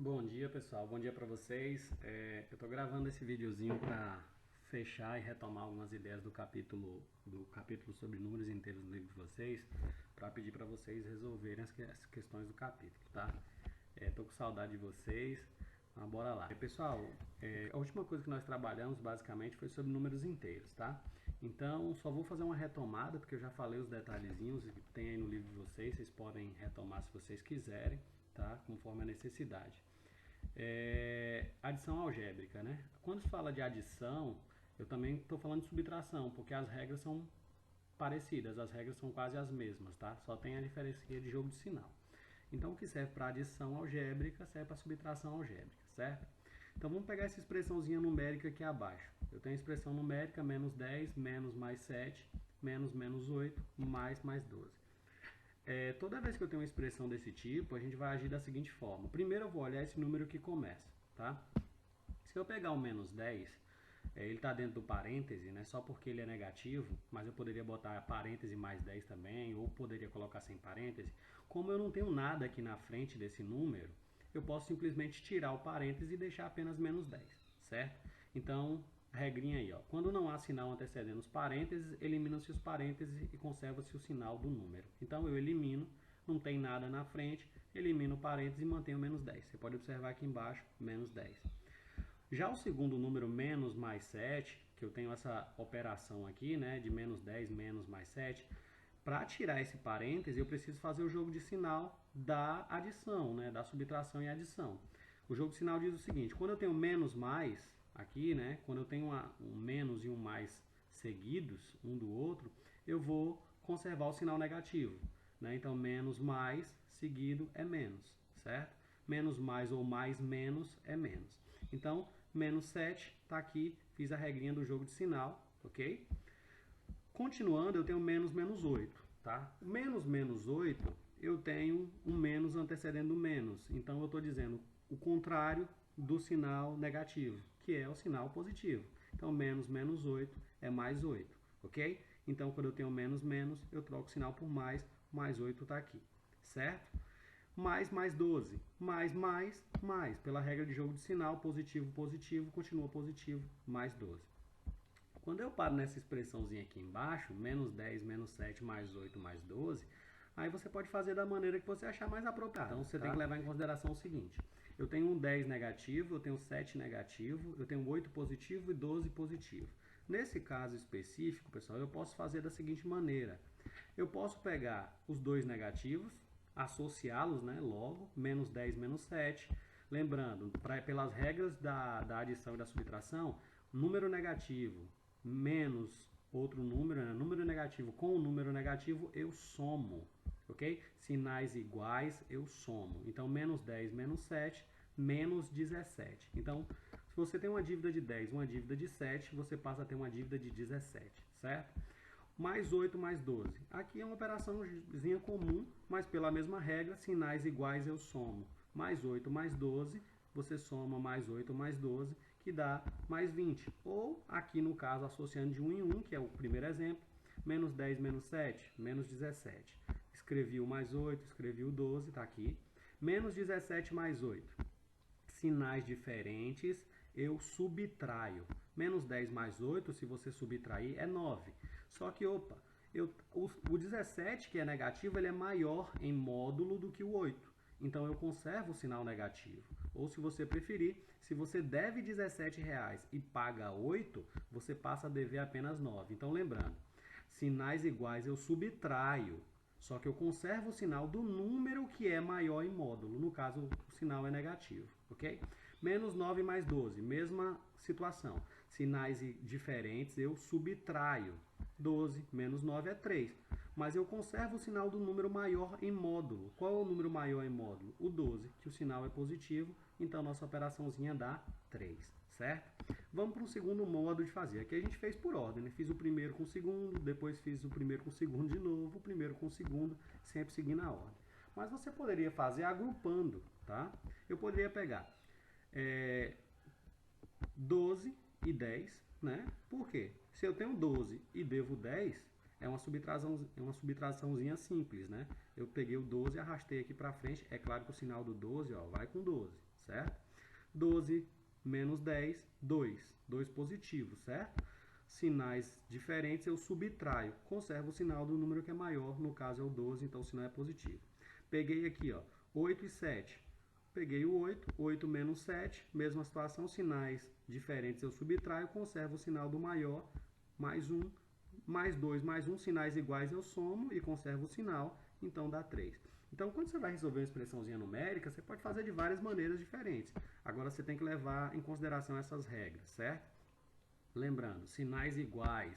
Bom dia, pessoal, bom dia para vocês. Eu estou gravando esse videozinho para fechar e retomar algumas ideias do capítulo sobre números inteiros do livro de vocês, para pedir para vocês resolverem as questões do capítulo, tá? Tô com saudade de vocês, mas bora lá. Pessoal, a última coisa que nós trabalhamos basicamente foi sobre números inteiros, tá? Então, só vou fazer uma retomada, porque eu já falei os detalhezinhos que tem aí no livro de vocês podem retomar se vocês quiserem, tá? Conforme a necessidade. Adição algébrica, né? Quando se fala de adição, eu também estou falando de subtração, porque as regras são parecidas, as regras são quase as mesmas, tá? Só tem a diferença de jogo de sinal. Então, o que serve para adição algébrica serve para subtração algébrica, certo? Então, vamos pegar essa expressãozinha numérica aqui abaixo. Eu tenho a expressão numérica menos 10, menos mais 7, menos 8, mais 12. Toda vez que eu tenho uma expressão desse tipo, a gente vai agir da seguinte forma. Primeiro eu vou olhar esse número que começa, tá? Se eu pegar o menos 10, ele está dentro do parêntese, né? Só porque ele é negativo, mas eu poderia botar parêntese mais 10 também, ou poderia colocar sem parêntese. Como eu não tenho nada aqui na frente desse número, eu posso simplesmente tirar o parêntese e deixar apenas menos 10, certo? Então, regrinha aí, ó. Quando não há sinal antecedendo os parênteses, eliminam-se os parênteses e conserva-se o sinal do número. Então eu elimino, não tem nada na frente, elimino o parêntese e mantenho menos 10. Você pode observar aqui embaixo, menos 10. Já o segundo número, menos mais 7, que eu tenho essa operação aqui, né, de menos 10, menos mais 7, para tirar esse parêntese, eu preciso fazer o jogo de sinal da adição, né, da subtração e adição. O jogo de sinal diz o seguinte: quando eu tenho menos mais, aqui, né, quando eu tenho um menos e um mais seguidos, um do outro, eu vou conservar o sinal negativo. Né? Então, menos mais seguido é menos, certo? Menos mais ou mais menos é menos. Então, menos 7 está aqui, fiz a regrinha do jogo de sinal, ok? Continuando, eu tenho menos 8, tá? O menos 8, eu tenho um menos antecedendo o menos. Então, eu estou dizendo o contrário do sinal negativo, que é o sinal positivo. Então, menos 8 é mais 8, ok? Então, quando eu tenho menos, eu troco o sinal por mais 8 está aqui, certo? Mais 12, mais. Pela regra de jogo de sinal, positivo, continua positivo, mais 12. Quando eu paro nessa expressãozinha aqui embaixo, menos 10, menos 7, mais 8, mais 12, aí você pode fazer da maneira que você achar mais apropriada. Então você tem que levar em consideração o seguinte: eu tenho um 10 negativo, eu tenho 7 negativo, eu tenho 8 positivo e 12 positivo. Nesse caso específico, pessoal, eu posso fazer da seguinte maneira: eu posso pegar os dois negativos, associá-los, né, logo, menos 10, menos 7. Lembrando, pelas regras da adição e da subtração, número negativo menos outro número, né? Número negativo com o número negativo, eu somo, ok? Sinais iguais, eu somo. Então, menos 10, menos 7, menos 17. Então, se você tem uma dívida de 10, uma dívida de 7, você passa a ter uma dívida de 17, certo? Mais 8, mais 12. Aqui é uma operaçãozinha comum, mas pela mesma regra, sinais iguais eu somo. Mais 8, mais 12, você soma mais 8, mais 12, que dá mais 20. Ou, aqui no caso, associando de 1 em 1, que é o primeiro exemplo, menos 10, menos 7, menos 17. Escrevi o mais 8, escrevi o 12, está aqui. Menos 17 mais 8. Sinais diferentes, eu subtraio. Menos 10 mais 8, se você subtrair, é 9. Só que, o 17, que é negativo, ele é maior em módulo do que o 8. Então, eu conservo o sinal negativo. Ou, se você preferir, se você deve R$17 e paga 8, você passa a dever apenas 9. Então, lembrando, sinais iguais eu subtraio. Só que eu conservo o sinal do número que é maior em módulo. No caso, o sinal é negativo, ok? Menos 9 mais 12, mesma situação. Sinais diferentes, eu subtraio. 12 menos 9 é 3. Mas eu conservo o sinal do número maior em módulo. Qual é o número maior em módulo? O 12, que o sinal é positivo. Então, nossa operaçãozinha dá 3, certo? Vamos para um segundo modo de fazer. Aqui a gente fez por ordem, né? Fiz o primeiro com o segundo, depois fiz o primeiro com o segundo de novo, o primeiro com o segundo, sempre seguindo a ordem. Mas você poderia fazer agrupando, tá? Eu poderia pegar 12 e 10, né? Por quê? Se eu tenho 12 e devo 10, é uma subtraçãozinha simples, né? Eu peguei o 12 e arrastei aqui para frente. É claro que o sinal do 12, ó, vai com 12, certo? 12 menos 10, 2. 2 positivo, certo? Sinais diferentes eu subtraio. Conservo o sinal do número que é maior, no caso é o 12, então o sinal é positivo. Peguei aqui, ó, 8 e 7. Peguei o 8, 8 menos 7, mesma situação, sinais diferentes eu subtraio, conservo o sinal do maior, mais 1, mais 2, mais 1, sinais iguais eu somo e conservo o sinal, então dá 3. Então, quando você vai resolver uma expressãozinha numérica, você pode fazer de várias maneiras diferentes. Agora, você tem que levar em consideração essas regras, certo? Lembrando, sinais iguais,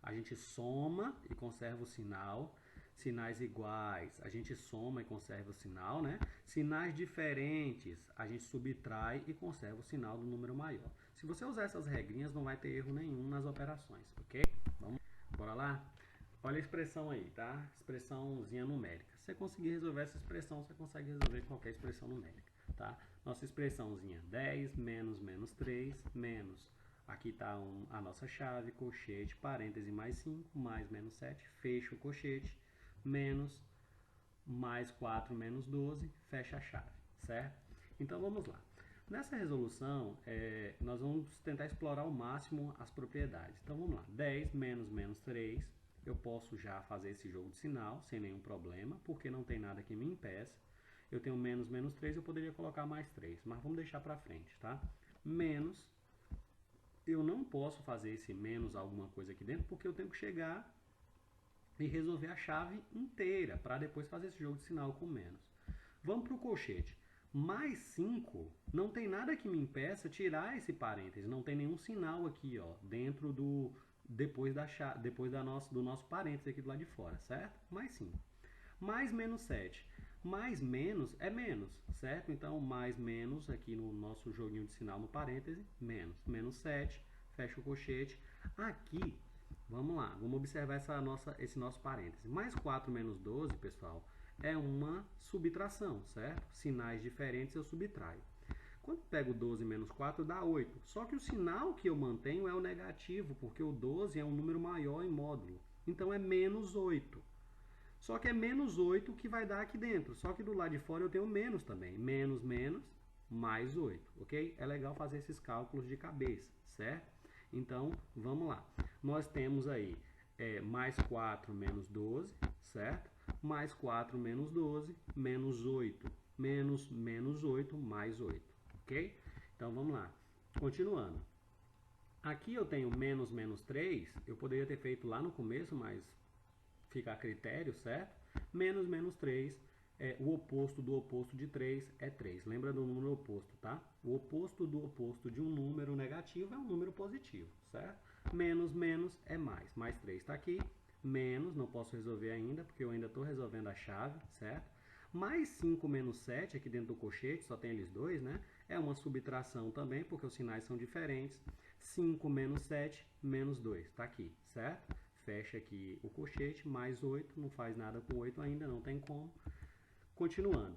a gente soma e conserva o sinal. Sinais iguais, a gente soma e conserva o sinal, né? Sinais diferentes, a gente subtrai e conserva o sinal do número maior. Se você usar essas regrinhas, não vai ter erro nenhum nas operações, ok? Vamos, bora lá? Olha a expressão aí, tá? Expressãozinha numérica. Se você conseguir resolver essa expressão, você consegue resolver qualquer expressão numérica, tá? Nossa expressãozinha 10 menos menos 3 menos... Aqui está a nossa chave, colchete, parêntese, mais 5, mais menos 7, fecha o colchete, menos, mais 4, menos 12, fecha a chave, certo? Então, vamos lá. Nessa resolução, nós vamos tentar explorar ao máximo as propriedades. Então, vamos lá. 10 menos menos 3, eu posso já fazer esse jogo de sinal, sem nenhum problema, porque não tem nada que me impeça. Eu tenho menos menos 3, eu poderia colocar mais 3, mas vamos deixar para frente, tá? Menos... Eu não posso fazer esse menos alguma coisa aqui dentro, porque eu tenho que chegar e resolver a chave inteira, para depois fazer esse jogo de sinal com menos. Vamos para o colchete. Mais 5, não tem nada que me impeça tirar esse parêntese, não tem nenhum sinal aqui, ó, dentro do... depois do nosso parêntese aqui do lado de fora, certo? Mais 5. Mais menos 7. Mais menos é menos, certo? Então, mais menos, aqui no nosso joguinho de sinal no parêntese, menos. Menos 7, fecha o colchete. Aqui, vamos lá, vamos observar esse nosso parêntese. Mais 4 menos 12, pessoal, é uma subtração, certo? Sinais diferentes eu subtraio. Quando eu pego 12 menos 4, dá 8. Só que o sinal que eu mantenho é o negativo, porque o 12 é um número maior em módulo. Então, é menos 8. Só que é menos 8 que vai dar aqui dentro. Só que do lado de fora eu tenho menos também. Menos, menos, mais 8, ok? É legal fazer esses cálculos de cabeça, certo? Então, vamos lá. Nós temos aí mais 4 menos 12, certo? Mais 4 menos 12, menos 8. Menos, menos 8, mais 8, ok? Então, vamos lá. Continuando. Aqui eu tenho menos, menos 3. Eu poderia ter feito lá no começo, mas... fica a critério, certo? Menos, menos 3, o oposto do oposto de 3 é 3. Lembra do número oposto, tá? O oposto do oposto de um número negativo é um número positivo, certo? Menos, menos é mais. Mais 3 está aqui. Menos, não posso resolver ainda, porque eu ainda estou resolvendo a chave, certo? Mais 5 menos 7, aqui dentro do colchete, só tem eles dois, né? É uma subtração também, porque os sinais são diferentes. 5 menos 7, menos 2, está aqui, certo? Fecha aqui o colchete, mais 8, não faz nada com 8 ainda, não tem como. Continuando.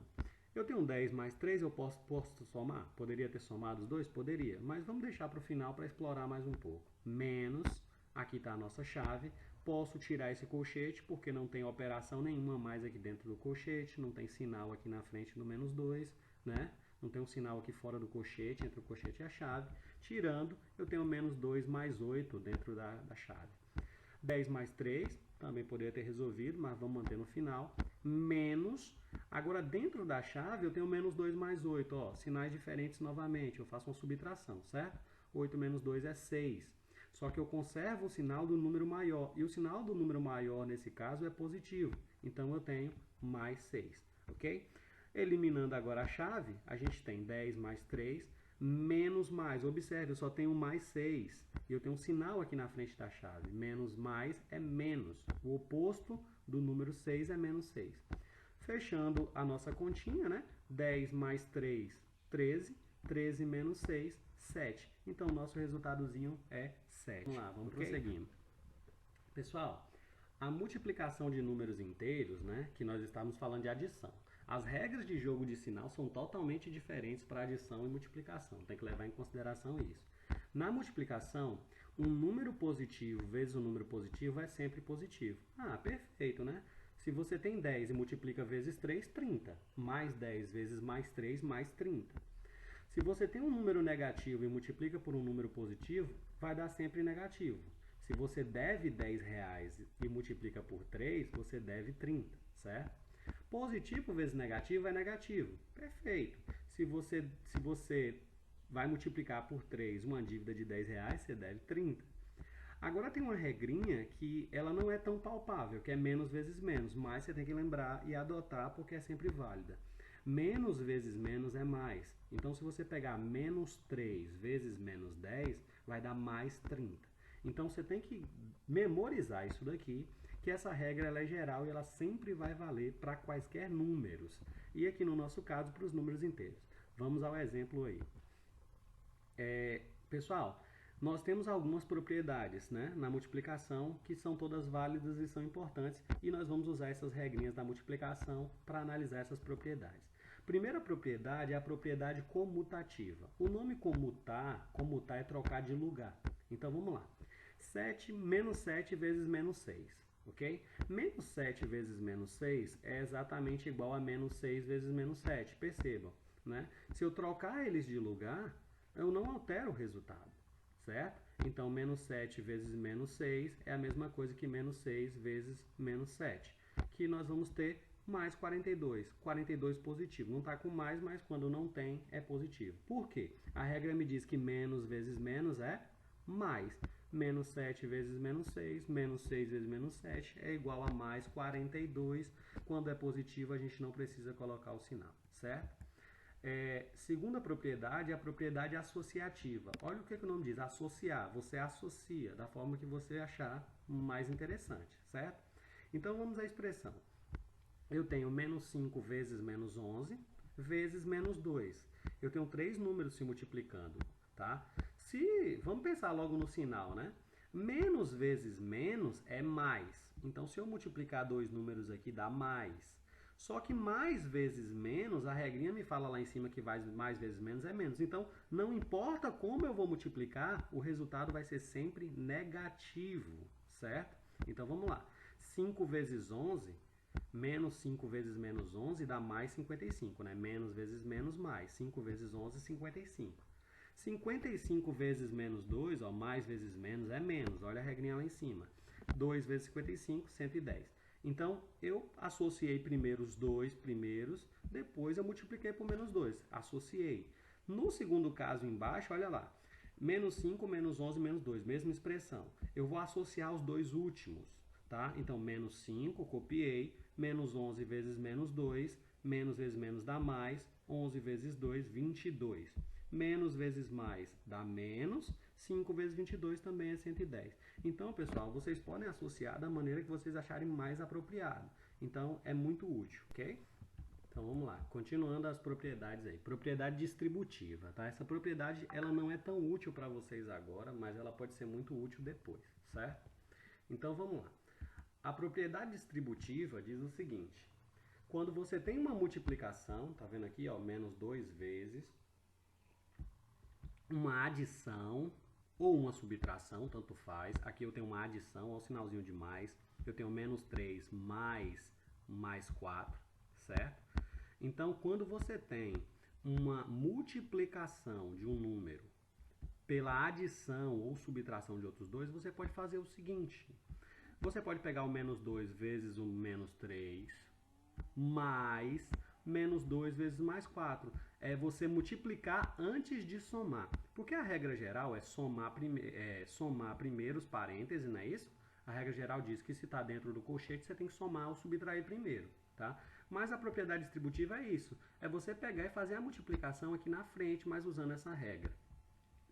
Eu tenho 10 mais 3, eu posso somar? Poderia ter somado os dois? Poderia, mas vamos deixar para o final para explorar mais um pouco. Menos, aqui está a nossa chave, posso tirar esse colchete porque não tem operação nenhuma mais aqui dentro do colchete, não tem sinal aqui na frente do menos 2, né? Não tem um sinal aqui fora do colchete, entre o colchete e a chave. Tirando, eu tenho menos 2 mais 8 dentro da chave. 10 mais 3, também poderia ter resolvido, mas vamos manter no final. Menos, agora dentro da chave eu tenho menos 2 mais 8, ó, sinais diferentes novamente, eu faço uma subtração, certo? 8 menos 2 é 6. Só que eu conservo o sinal do número maior, e o sinal do número maior nesse caso é positivo, então eu tenho mais 6, ok? Eliminando agora a chave, a gente tem 10 mais 3, menos mais. Observe, eu só tenho mais 6. E eu tenho um sinal aqui na frente da chave. Menos mais é menos. O oposto do número 6 é menos 6. Fechando a nossa continha, né? 10 mais 3, 13. 13 menos 6, 7. Então, o nosso resultadozinho é 7. Vamos lá, vamos prosseguindo. Pessoal, a multiplicação de números inteiros, né? Que nós estávamos falando de adição. As regras de jogo de sinal são totalmente diferentes para adição e multiplicação. Tem que levar em consideração isso. Na multiplicação, um número positivo vezes um número positivo é sempre positivo. Ah, perfeito, né? Se você tem 10 e multiplica vezes 3, 30. Mais 10 vezes mais 3, mais 30. Se você tem um número negativo e multiplica por um número positivo, vai dar sempre negativo. Se você deve 10 reais e multiplica por 3, você deve 30, certo? Positivo vezes negativo é negativo. Perfeito. Se você vai multiplicar por 3 uma dívida de 10 reais, você deve 30. Agora tem uma regrinha que ela não é tão palpável, que é menos vezes menos, mas você tem que lembrar e adotar porque é sempre válida. Menos vezes menos é mais. Então, se você pegar menos 3 vezes menos 10, vai dar mais 30. Então, você tem que memorizar isso daqui, que essa regra ela é geral e ela sempre vai valer para quaisquer números. E aqui no nosso caso, para os números inteiros. Vamos ao exemplo aí. Pessoal, nós temos algumas propriedades, né, na multiplicação que são todas válidas e são importantes, e nós vamos usar essas regrinhas da multiplicação para analisar essas propriedades. Primeira propriedade é a propriedade comutativa. O nome comutar é trocar de lugar. Então vamos lá. Menos 7 vezes menos 6, ok? Menos 7 vezes menos 6 é exatamente igual a menos 6 vezes menos 7, percebam, né? Se eu trocar eles de lugar, eu não altero o resultado, certo? Então, menos 7 vezes menos 6 é a mesma coisa que menos 6 vezes menos 7, que nós vamos ter mais 42. 42 positivo. Não está com mais, mas quando não tem, é positivo. Por quê? A regra me diz que menos vezes menos é mais. Menos 7 vezes menos 6, menos 6 vezes menos 7 é igual a mais 42. Quando é positivo, a gente não precisa colocar o sinal, certo? Segunda propriedade é a propriedade associativa. Olha o que o nome diz, associar. Você associa da forma que você achar mais interessante, certo? Então, vamos à expressão. Eu tenho menos 5 vezes menos 11 vezes menos 2. Eu tenho 3 números se multiplicando, tá? Vamos pensar logo no sinal, né? Menos vezes menos é mais. Então, se eu multiplicar 2 números aqui, dá mais. Só que mais vezes menos, a regrinha me fala lá em cima que mais vezes menos é menos. Então, não importa como eu vou multiplicar, o resultado vai ser sempre negativo, certo? Então, vamos lá. 5 vezes 11, menos 5 vezes menos 11 dá mais 55, né? Menos vezes menos, mais. 5 vezes 11, 55. 55 vezes menos 2, ó, mais vezes menos é menos. Olha a regrinha lá em cima. 2 vezes 55, 110. Então, eu associei primeiro os dois primeiros, depois eu multipliquei por menos 2. Associei. No segundo caso embaixo, olha lá. Menos 5, menos 11, menos 2. Mesma expressão. Eu vou associar os dois últimos, tá? Então, menos 5, copiei. Menos 11 vezes menos 2. Menos vezes menos dá mais. 11 vezes 2, 22. Menos vezes mais dá menos. 5 vezes 22 também é 110. Então, pessoal, vocês podem associar da maneira que vocês acharem mais apropriado. Então, é muito útil, ok? Então, vamos lá. Continuando as propriedades aí. Propriedade distributiva, tá? Essa propriedade, ela não é tão útil para vocês agora, mas ela pode ser muito útil depois, certo? Então, vamos lá. A propriedade distributiva diz o seguinte. Quando você tem uma multiplicação, tá vendo aqui, ó, menos 2 vezes, uma adição ou uma subtração, tanto faz. Aqui eu tenho uma adição, olha o sinalzinho de mais. Eu tenho menos 3 mais 4, certo? Então, quando você tem uma multiplicação de um número pela adição ou subtração de outros dois, você pode fazer o seguinte. Você pode pegar o menos 2 vezes o menos 3 mais menos 2 vezes mais 4. É você multiplicar antes de somar. Porque a regra geral é somar primeiro os parênteses, não é isso? A regra geral diz que se está dentro do colchete, você tem que somar ou subtrair primeiro, tá? Mas a propriedade distributiva é isso. É você pegar e fazer a multiplicação aqui na frente, mas usando essa regra.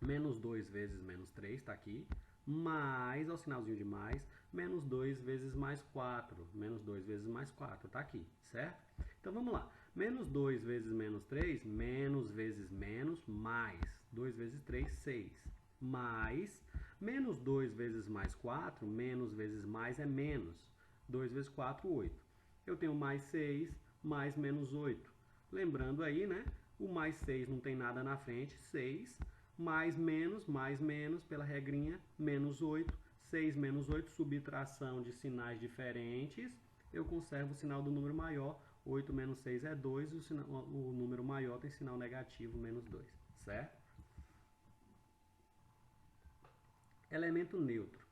Menos 2 vezes menos 3, está aqui. Mais, ó, o sinalzinho de mais. Menos 2 vezes mais 4. Menos 2 vezes mais 4, está aqui, certo? Então, vamos lá. Menos 2 vezes menos 3, menos vezes menos, mais. 2 vezes 3, 6. Mais, menos 2 vezes mais 4, menos vezes mais é menos. 2 vezes 4, 8. Eu tenho mais 6, mais menos 8. Lembrando aí, né? O mais 6 não tem nada na frente, 6. mais menos, pela regrinha, menos 8. 6 menos 8, subtração de sinais diferentes, eu conservo o sinal do número maior. 8 menos 6 é 2, o número maior tem sinal negativo, menos 2, certo? Elemento neutro.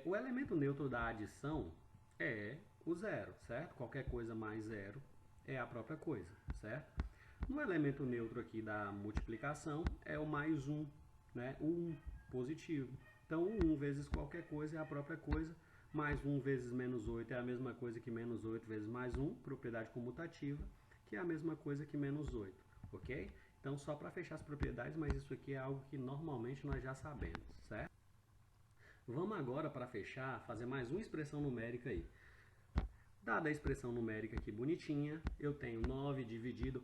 O elemento neutro da adição é o zero, certo? Qualquer coisa mais zero é a própria coisa, certo? No elemento neutro aqui da multiplicação é o mais 1, né? O 1 positivo. Então, o 1 vezes qualquer coisa é a própria coisa. Mais 1 vezes menos 8 é a mesma coisa que menos 8 vezes mais 1, propriedade comutativa, que é a mesma coisa que menos 8, ok? Então, só para fechar as propriedades, mas isso aqui é algo que normalmente nós já sabemos, certo? Vamos agora, para fechar, fazer mais uma expressão numérica aí. Dada a expressão numérica aqui bonitinha, eu tenho 9 dividido,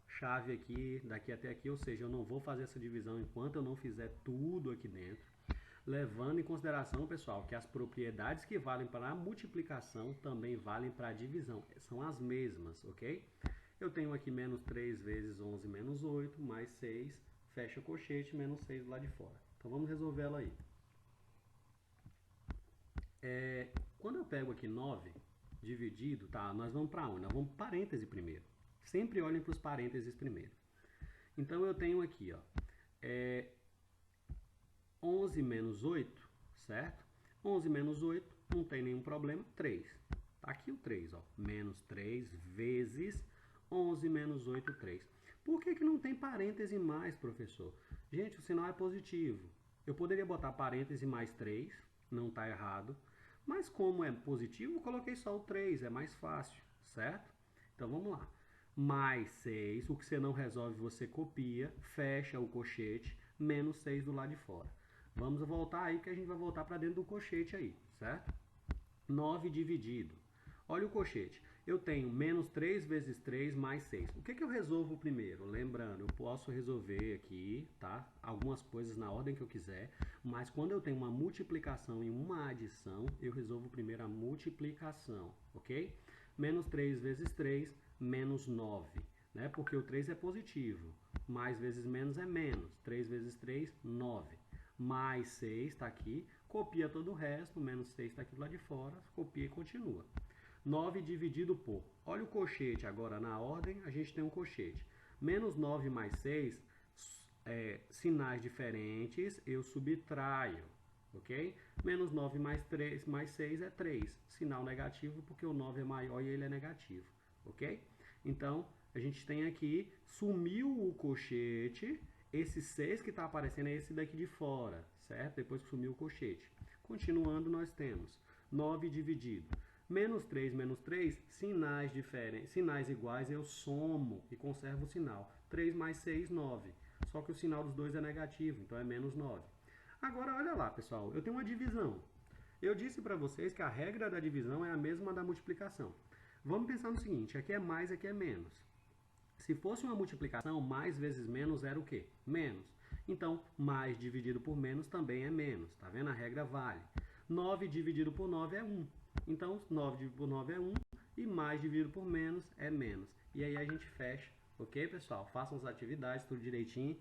chave aqui, daqui até aqui, ou seja, eu não vou fazer essa divisão enquanto eu não fizer tudo aqui dentro. Levando em consideração, pessoal, que as propriedades que valem para a multiplicação também valem para a divisão. São as mesmas, ok? Eu tenho aqui menos 3 vezes 11 menos 8, mais 6, fecha o colchete, menos 6 do lado de fora. Então, vamos resolver ela aí. Quando eu pego aqui 9 dividido, tá? Nós vamos para onde? Nós vamos para parêntese primeiro. Sempre olhem para os parênteses primeiro. Então, eu tenho aqui, ó, 11 menos 8, certo? 11 menos 8, não tem nenhum problema, 3. Tá aqui o 3, ó. Menos 3 vezes 11 menos 8, 3. Por que não tem parêntese mais, professor? Gente, o sinal é positivo. Eu poderia botar parêntese mais 3, não está errado. Mas como é positivo, eu coloquei só o 3, é mais fácil, certo? Então vamos lá. Mais 6, o que você não resolve, você copia, fecha o colchete, menos 6 do lado de fora. Vamos voltar aí, que a gente vai voltar para dentro do colchete aí, certo? 9 dividido. Olha o colchete. Eu tenho menos 3 vezes 3 mais 6. O que eu resolvo primeiro? Lembrando, eu posso resolver aqui, tá? Algumas coisas na ordem que eu quiser, mas quando eu tenho uma multiplicação e uma adição, eu resolvo primeiro a multiplicação, ok? Menos 3 vezes 3, menos 9, né? Porque o 3 é positivo. Mais vezes menos é menos. 3 vezes 3, 9. Mais 6 está aqui, copia todo o resto, menos 6 está aqui do lado de fora, copia e continua. 9 dividido por, olha o colchete agora na ordem, a gente tem um colchete. Menos 9 mais 6, sinais diferentes, eu subtraio, ok? Menos 9 mais 3 mais 6 é 3, sinal negativo porque o 9 é maior e ele é negativo, ok? Então, a gente tem aqui, sumiu o colchete. Esse 6 que está aparecendo é esse daqui de fora, certo? Depois que sumiu o colchete. Continuando, nós temos 9 dividido. Menos 3, sinais diferentes, sinais iguais, eu somo e conservo o sinal. 3 mais 6, 9. Só que o sinal dos dois é negativo, então é menos 9. Agora, olha lá, pessoal, eu tenho uma divisão. Eu disse para vocês que a regra da divisão é a mesma da multiplicação. Vamos pensar no seguinte, aqui é mais, aqui é menos. Se fosse uma multiplicação, mais vezes menos era o quê? Menos. Então, mais dividido por menos também é menos. Tá vendo? A regra vale. 9 dividido por 9 é 1. Então, 9 dividido por 9 é 1. E mais dividido por menos é menos. E aí a gente fecha. Ok, pessoal? Façam as atividades, tudo direitinho.